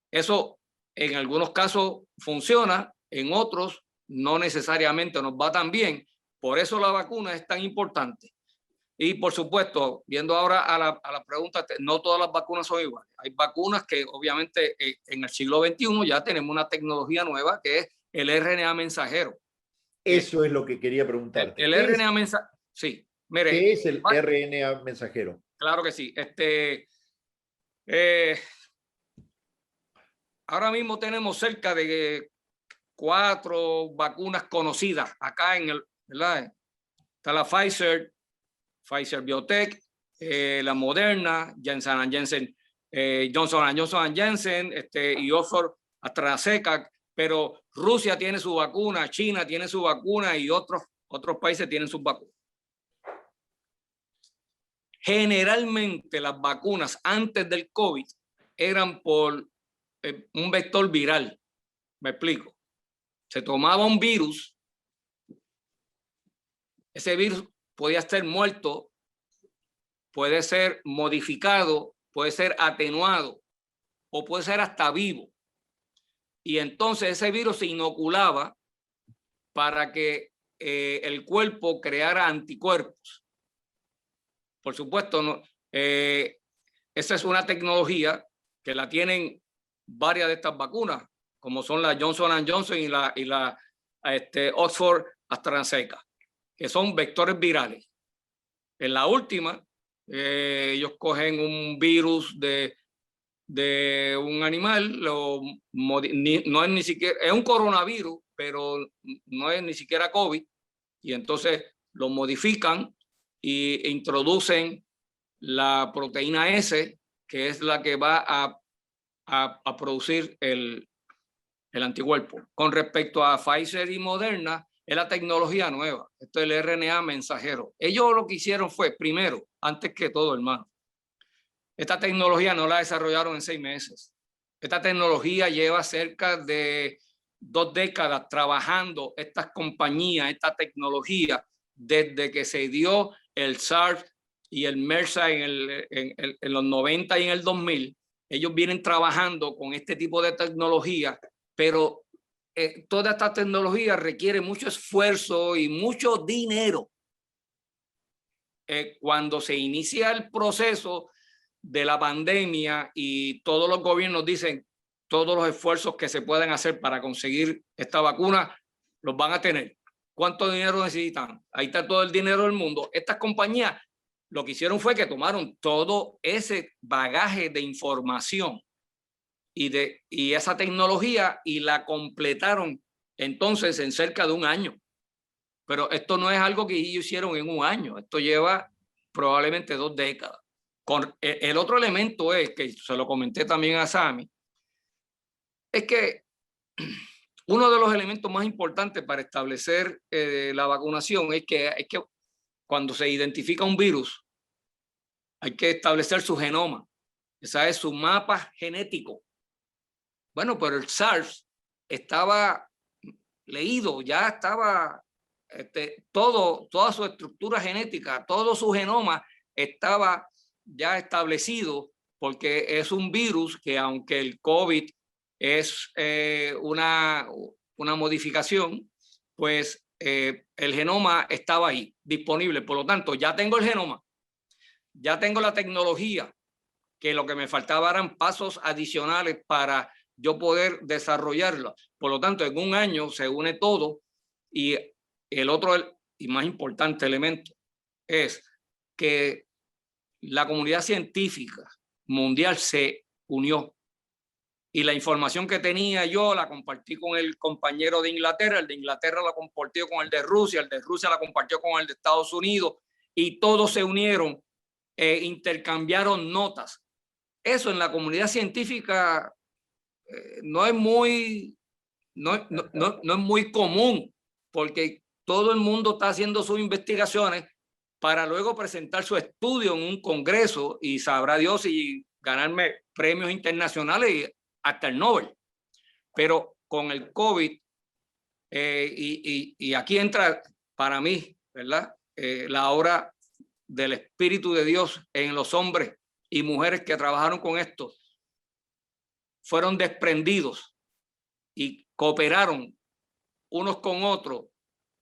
Eso en algunos casos funciona, en otros no necesariamente nos va tan bien. Por eso la vacuna es tan importante. Y por supuesto, viendo ahora a la pregunta, no todas las vacunas son iguales. Hay vacunas que obviamente en el siglo XXI ya tenemos una tecnología nueva que es el RNA mensajero. Eso es lo que quería preguntarte. El RNA mensajero, sí. Mire, ¿qué es el RNA mensajero? Claro que sí. Ahora mismo tenemos cerca de 4 vacunas conocidas acá en ¿verdad? Está la Pfizer Biotech, la Moderna, Johnson Johnson Janssen, y Oxford AstraZeneca, pero Rusia tiene su vacuna, China tiene su vacuna y otros países tienen sus vacunas. Generalmente las vacunas antes del COVID eran por un vector viral. Me explico. Se tomaba un virus, ese virus podía estar muerto, puede ser modificado, puede ser atenuado o puede ser hasta vivo. Y entonces ese virus se inoculaba para que el cuerpo creara anticuerpos. Por supuesto, no, esa es una tecnología que la tienen varias de estas vacunas, como son la Johnson Johnson y la Oxford AstraZeneca, que son vectores virales. En la última, ellos cogen un virus de un animal, no es ni siquiera, es un coronavirus, pero no es ni siquiera COVID, y entonces lo modifican e introducen la proteína S, que es la que va a producir el el anticuerpo. Con respecto a Pfizer y Moderna, es la tecnología nueva. Esto es el RNA mensajero. Ellos lo que hicieron fue, primero, antes que todo, hermano, esta tecnología no la desarrollaron en 6 meses. Esta tecnología lleva cerca de 2 décadas trabajando estas compañías, esta tecnología, desde que se dio el SARS y el MERSA en los 90 y en el 2000. Ellos vienen trabajando con este tipo de tecnología, pero toda esta tecnología requiere mucho esfuerzo y mucho dinero. Cuando se inicia el proceso de la pandemia y todos los gobiernos dicen todos los esfuerzos que se pueden hacer para conseguir esta vacuna, los van a tener. ¿Cuánto dinero necesitan? Ahí está todo el dinero del mundo. Estas compañías lo que hicieron fue que tomaron todo ese bagaje de información y esa tecnología y la completaron entonces en cerca de 1 año. Pero esto no es algo que ellos hicieron en 1 año. Esto lleva probablemente 2 décadas. El otro elemento es, que se lo comenté también a Sammy, es que uno de los elementos más importantes para establecer la vacunación es que cuando se identifica un virus, hay que establecer su genoma. Ese es su mapa genético. Bueno, pero el SARS estaba leído, ya estaba toda su estructura genética, todo su genoma estaba ya establecido, porque es un virus que, aunque el COVID es una modificación, pues el genoma estaba ahí disponible. Por lo tanto, ya tengo el genoma, ya tengo la tecnología, que lo que me faltaba eran pasos adicionales para yo poder desarrollarla. Por lo tanto, en 1 año se une todo. Y el otro y más importante elemento es que la comunidad científica mundial se unió, y la información que tenía yo la compartí con el compañero de Inglaterra, el de Inglaterra la compartió con el de Rusia la compartió con el de Estados Unidos, y todos se unieron e intercambiaron notas. Eso en la comunidad científica no es muy común, porque todo el mundo está haciendo sus investigaciones para luego presentar su estudio en un congreso, y sabrá Dios si ganarme premios internacionales y hasta el Nobel. Pero con el COVID, y aquí entra para mí, ¿verdad? La obra del Espíritu de Dios en los hombres y mujeres que trabajaron con esto, fueron desprendidos y cooperaron unos con otros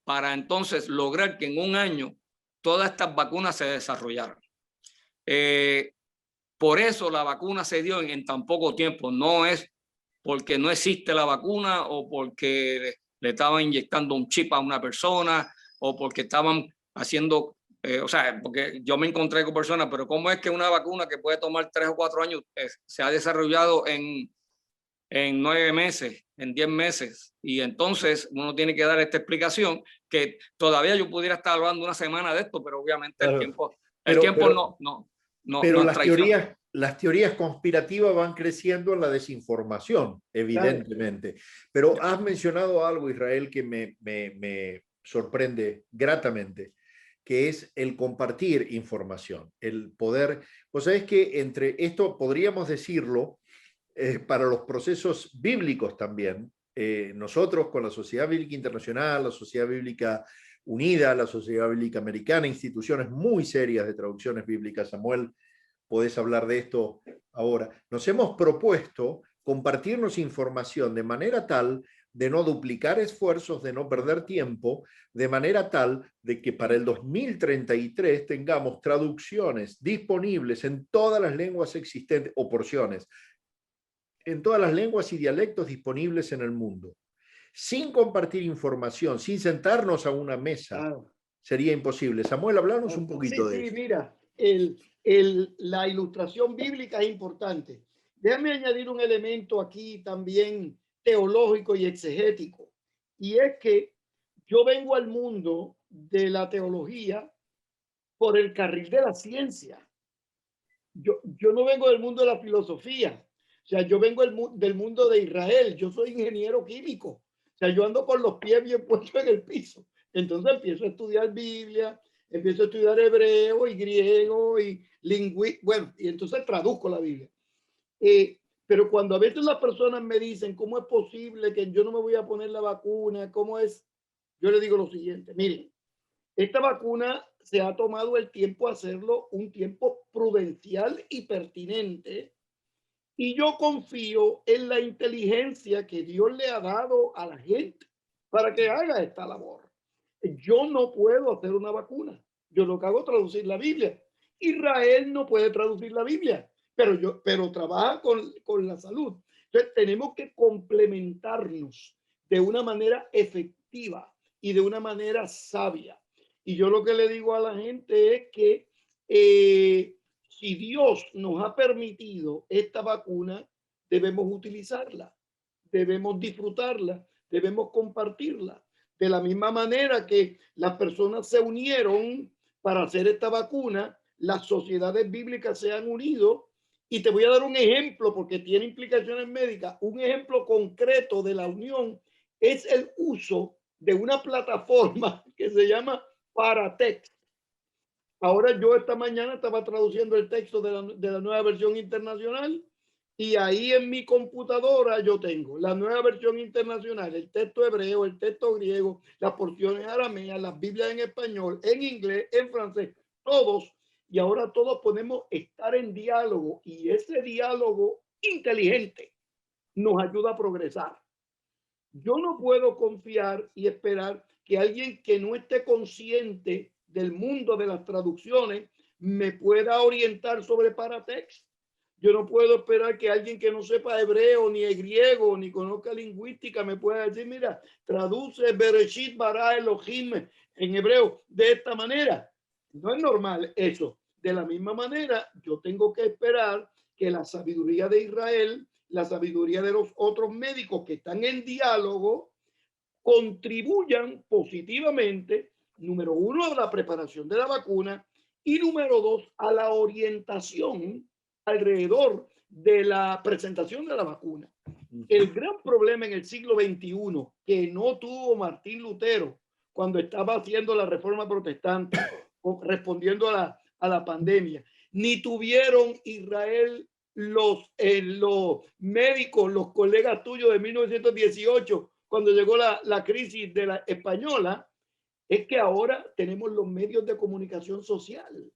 para entonces lograr que en 1 año todas estas vacunas se desarrollaran. Por eso la vacuna se dio en tan poco tiempo. No es porque no existe la vacuna, o porque le estaban inyectando un chip a una persona, o porque estaban haciendo, o sea, porque yo me encontré con personas, pero ¿cómo es que una vacuna que puede tomar 3 o 4 años se ha desarrollado en 9 meses, en 10 meses? Y entonces uno tiene que dar esta explicación, que todavía yo pudiera estar hablando 1 semana de esto, pero obviamente claro, el tiempo no pero las teorías conspirativas van creciendo en la desinformación, evidentemente. Claro. Pero has mencionado algo, Israel, que me sorprende gratamente, que es el compartir información, el poder. Pues sabes que entre esto podríamos decirlo para los procesos bíblicos también. Nosotros con la Sociedad Bíblica Internacional, la Sociedad Bíblica Unida, la Sociedad Bíblica Americana, instituciones muy serias de traducciones bíblicas. Samuel, podés hablar de esto ahora. Nos hemos propuesto compartirnos información de manera tal de no duplicar esfuerzos, de no perder tiempo, de manera tal de que para el 2033 tengamos traducciones disponibles en todas las lenguas existentes, o porciones, en todas las lenguas y dialectos disponibles en el mundo. Sin compartir información, sin sentarnos a una mesa, claro, sería imposible. Samuel, háblanos un poquito de eso. Sí, mira, la ilustración bíblica es importante. Déjame añadir un elemento aquí también teológico y exegético, y es que yo vengo al mundo de la teología por el carril de la ciencia. Yo no vengo del mundo de la filosofía. O sea, yo vengo del mundo de Israel, yo soy ingeniero químico. O sea, yo ando con los pies bien puestos en el piso. Entonces empiezo a estudiar Biblia, empiezo a estudiar hebreo y griego y lingüística. Bueno, y entonces traduzco la Biblia. Pero cuando a veces las personas me dicen, ¿cómo es posible que yo no me voy a poner la vacuna? ¿Cómo es? Yo le digo lo siguiente, miren, esta vacuna se ha tomado el tiempo a hacerlo un tiempo prudencial y pertinente. Y yo confío en la inteligencia que Dios le ha dado a la gente para que haga esta labor. Yo no puedo hacer una vacuna. Yo lo que hago es traducir la Biblia. Israel no puede traducir la Biblia, pero trabaja con la salud. Entonces tenemos que complementarnos de una manera efectiva y de una manera sabia. Y yo lo que le digo a la gente es que si Dios nos ha permitido esta vacuna, debemos utilizarla, debemos disfrutarla, debemos compartirla. De la misma manera que las personas se unieron para hacer esta vacuna, las sociedades bíblicas se han unido. Y te voy a dar un ejemplo porque tiene implicaciones médicas. Un ejemplo concreto de la unión es el uso de una plataforma que se llama Paratext. Ahora yo esta mañana estaba traduciendo el texto de la nueva versión internacional y ahí en mi computadora yo tengo la nueva versión internacional, el texto hebreo, el texto griego, las porciones arameas, las Biblias en español, en inglés, en francés, todos. Y ahora todos podemos estar en diálogo y ese diálogo inteligente nos ayuda a progresar. Yo no puedo confiar y esperar que alguien que no esté consciente del mundo de las traducciones me pueda orientar sobre Paratext. Yo no puedo esperar que alguien que no sepa hebreo, ni griego, ni conozca lingüística me pueda decir, mira, traduce Bereshit bara Elohim en hebreo de esta manera. No es normal eso. De la misma manera, yo tengo que esperar que la sabiduría de Israel, la sabiduría de los otros médicos que están en diálogo, contribuyan positivamente, número uno, a la preparación de la vacuna y número dos, a la orientación alrededor de la presentación de la vacuna. El gran problema en el siglo XXI que no tuvo Martín Lutero cuando estaba haciendo la reforma protestante, respondiendo a la pandemia, ni tuvieron Israel los médicos, los colegas tuyos de 1918, cuando llegó la crisis de la española, es que ahora tenemos los medios de comunicación social.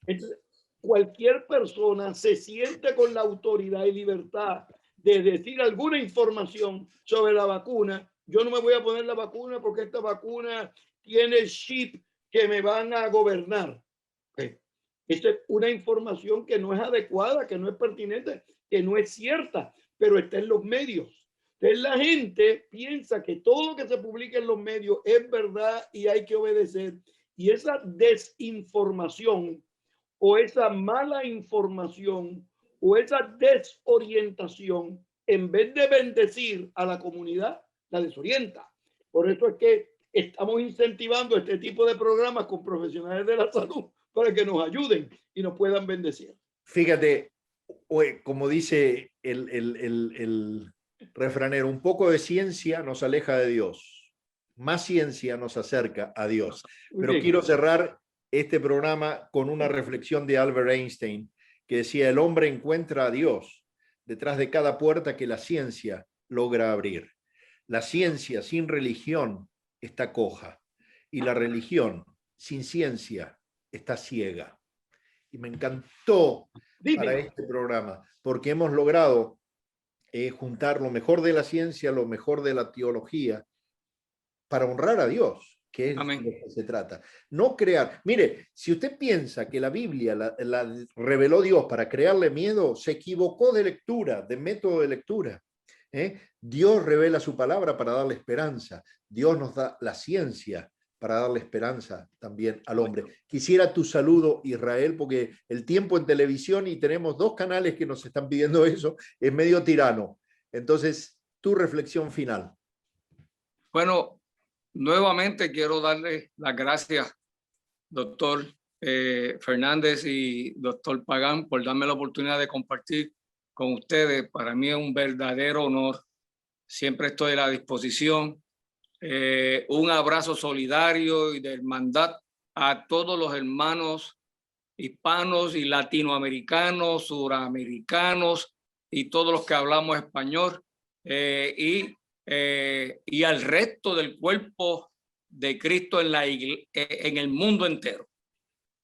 Entonces, cualquier persona se siente con la autoridad y libertad de decir alguna información sobre la vacuna. Yo no me voy a poner la vacuna porque esta vacuna tiene el chip que me van a gobernar. Esta es una información que no es adecuada, que no es pertinente, que no es cierta, pero está en los medios. Entonces la gente piensa que todo lo que se publica en los medios es verdad y hay que obedecer. Y esa desinformación o esa mala información o esa desorientación, en vez de bendecir a la comunidad, la desorienta. Por eso es que estamos incentivando este tipo de programas con profesionales de la salud para que nos ayuden y nos puedan bendecir. Fíjate, como dice el refranero, un poco de ciencia nos aleja de Dios, más ciencia nos acerca a Dios. Pero quiero cerrar este programa con una reflexión de Albert Einstein, que decía, el hombre encuentra a Dios detrás de cada puerta que la ciencia logra abrir. La ciencia sin religión está coja y la religión sin ciencia está ciega. Y me encantó para este programa, porque hemos logrado juntar lo mejor de la ciencia, lo mejor de la teología, para honrar a Dios, que es Amén. de lo que se trata. No crear. Mire, si usted piensa que la Biblia la reveló Dios para crearle miedo, se equivocó de lectura, de método de lectura. Dios revela su palabra para darle esperanza. Dios nos da la ciencia para darle esperanza también al hombre. Quisiera tu saludo, Israel, porque el tiempo en televisión, y tenemos 2 canales que nos están pidiendo eso, es medio tirano. Entonces, tu reflexión final. Bueno, nuevamente quiero darle las gracias, doctor Fernández y doctor Pagán, por darme la oportunidad de compartir con ustedes. Para mí es un verdadero honor. Siempre estoy a la disposición. Un abrazo solidario y de hermandad a todos los hermanos hispanos y latinoamericanos, suramericanos y todos los que hablamos español, y al resto del cuerpo de Cristo en el mundo entero.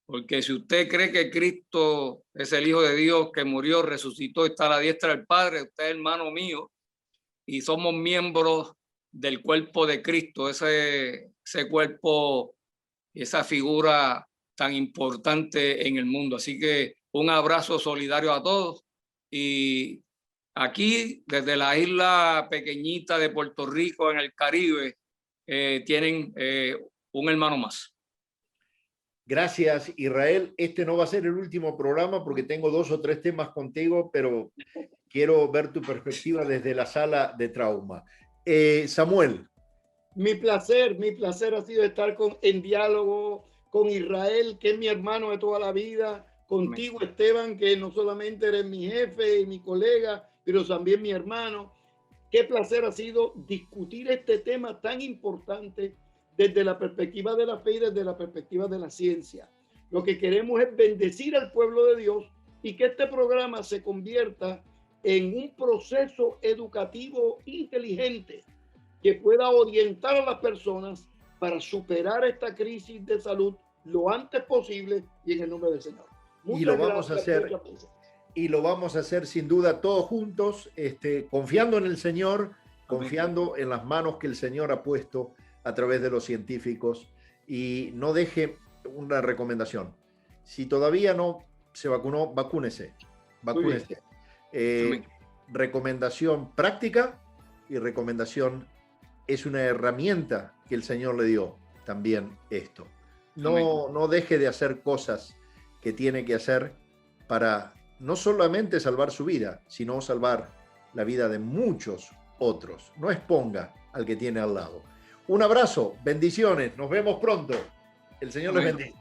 Porque si usted cree que Cristo es el Hijo de Dios que murió, resucitó, está a la diestra del Padre, usted es hermano mío y somos miembros del cuerpo de Cristo, ese cuerpo, esa figura tan importante en el mundo. Así que un abrazo solidario a todos. Y aquí, desde la isla pequeñita de Puerto Rico, en el Caribe, tienen un hermano más. Gracias, Israel. Este no va a ser el último programa porque tengo 2 o 3 temas contigo, pero quiero ver tu perspectiva desde la sala de trauma. Samuel. Mi placer ha sido estar en diálogo con Israel, que es mi hermano de toda la vida, contigo, amén, Esteban, que no solamente eres mi jefe y mi colega, pero también mi hermano. Qué placer ha sido discutir este tema tan importante desde la perspectiva de la fe y desde la perspectiva de la ciencia. Lo que queremos es bendecir al pueblo de Dios y que este programa se convierta en un proceso educativo inteligente que pueda orientar a las personas para superar esta crisis de salud lo antes posible y en el nombre del Señor. Y lo vamos a hacer. Y lo vamos a hacer sin duda todos juntos, confiando en el Señor, confiando en las manos que el Señor ha puesto a través de los científicos. Y no deje una recomendación. Si todavía no se vacunó, vacúnese. Recomendación práctica y recomendación es una herramienta que el Señor le dio también esto. No deje de hacer cosas que tiene que hacer para no solamente salvar su vida, sino salvar la vida de muchos otros. No exponga al que tiene al lado. Un abrazo, bendiciones, nos vemos pronto. El Señor les bendiga.